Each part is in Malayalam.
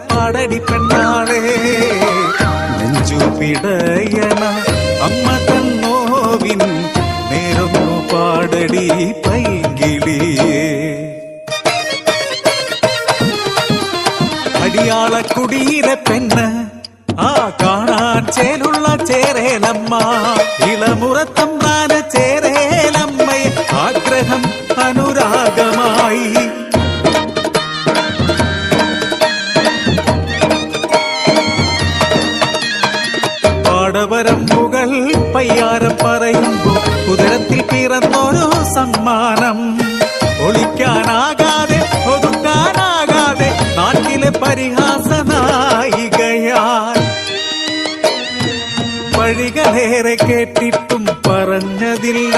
പാടടി പെണ്ണാളെ നെഞ്ചു പിടയണ അമ്മ തന്നോവിൻ നേരൊന്നു പാടടി പൈങ്കിളിയേ. അടിയാളക്കുടിയിലെ പെണ്ണ് ആ കാണാൻ ചേലുള്ള ചേരേലമ്മ ഇളമുറത്തമ്പ്രാന് ചേരേലമ്മയെ ആഗ്രഹം അനുരാഗമായി. പാടവരമ്പുകൾ പയ്യാരം പറയുമ്പോ ഉദരത്തിൽ പിറന്നൊരു സമ്മാനം ഒളിക്കാനാകാതെ ഒതുക്കാനാകാതെ നാട്ടിലെ പരിഹാസനായികയാൽ വഴികളേറെ കേട്ടിട്ടും പറഞ്ഞതില്ല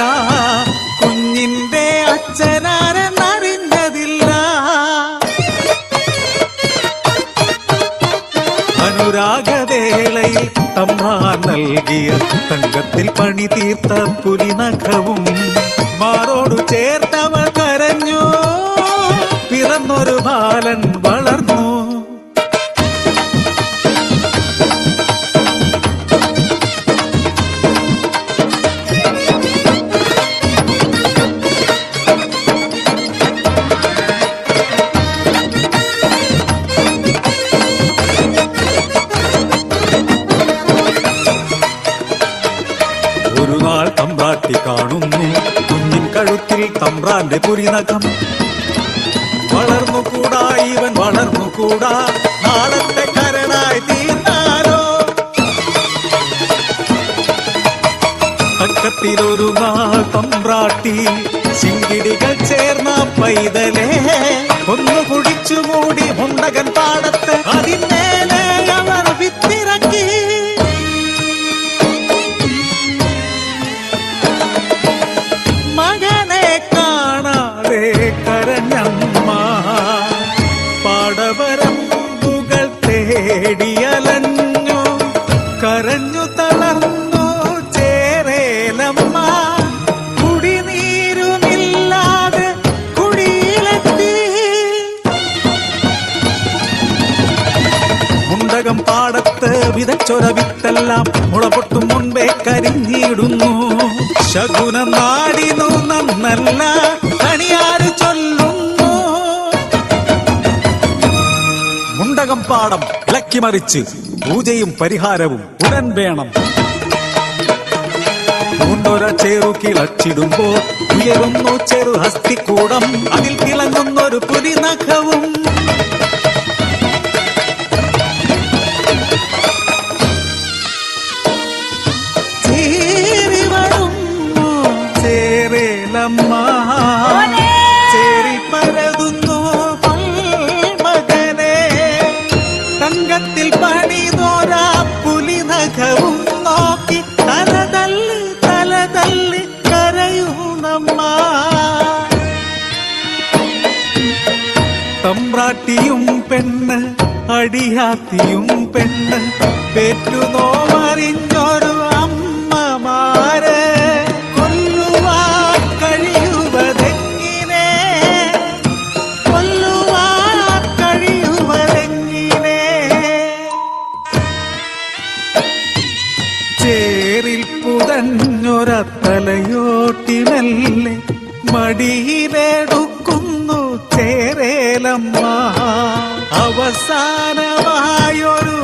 കുഞ്ഞിന്റെ അച്ഛനാരെന്നറിഞ്ഞതില്ല. അനുരാഗവേളയിൽ തമ്പ്രാൻ നൽകിയ തങ്കത്തിൽ പണി തീർത്ത പുലിനഖവും മാറോടു ചേർത്തവൾ കരഞ്ഞു. പിറന്നൊരു ബാലൻ വളർന്നു. ഒരു നാൾ തമ്പ്രാട്ടി കാണുന്നു കുഞ്ഞിൻ കഴുത്തിൽ തമ്പ്രാന്റെ പുരിനഖം. വളർന്നുകൂടാ ഇവൻ വളർന്നുകൂടാ നാളത്തെ കരനായി തീർന്നാലോ. തക്കത്തിലൊരു നാൾ തമ്പ്രാട്ടി ചിങ്കിടികൾ ചേർന്ന പൈതലേ ഒന്ന് കുടിച്ചു മൂടി മുണ്ടകൻ പാടത്ത് അതിന്മേലെ അവർ വിത്തിറക്കി. മകനെ കാണാതെ കരഞ്ഞമ്മ പാടവരമ്പുകൾ തേടിയലഞ്ഞു. കരഞ്ഞു തളർന്നു ചേരേലമ്മ. കുടിനീരുമില്ലാതെ കുടിയിലെത്തി. മുണ്ടകം പാടത്ത് വിതച്ചൊര വിത്തെല്ലാം മുളപൊട്ടും മുൻപേ കരിഞ്ഞിടുന്നു. ശകുനം നാടിനു നന്നല്ല കണിയാര് ചൊല്ലുന്നു. മുണ്ടകം പാടം ഇളക്കിമറിച്ച് പൂജയും പരിഹാരവും ഉടൻ വേണം. മുണ്ടൊര ചേറു കിളച്ചിടുമ്പോൾ ഉയരുന്നു ചെറു ഹസ്തിക്കൂടം അതിൽ തിളങ്ങുന്നൊരു പുലിനഖവും. ചേരി പരതുന്നു മകനെ തങ്കത്തിൽ പണിതോരാ പുലിനഖവും നോക്കി തലതല്ലി കരയൂണമ്മ. തമ്പ്രാട്ടിയും പെണ്ണ് അടിയാത്തിയും പെണ്ണ് പെറ്റുനോവറിഞ്ഞൊരു അമ്മമാര് ചേരിൽ പുതഞ്ഞൊര തലയോട്ടി മെല്ലെ മടിയിലെടുക്കുന്നു ചേരേലമ്മ. അവസാനമായൊരു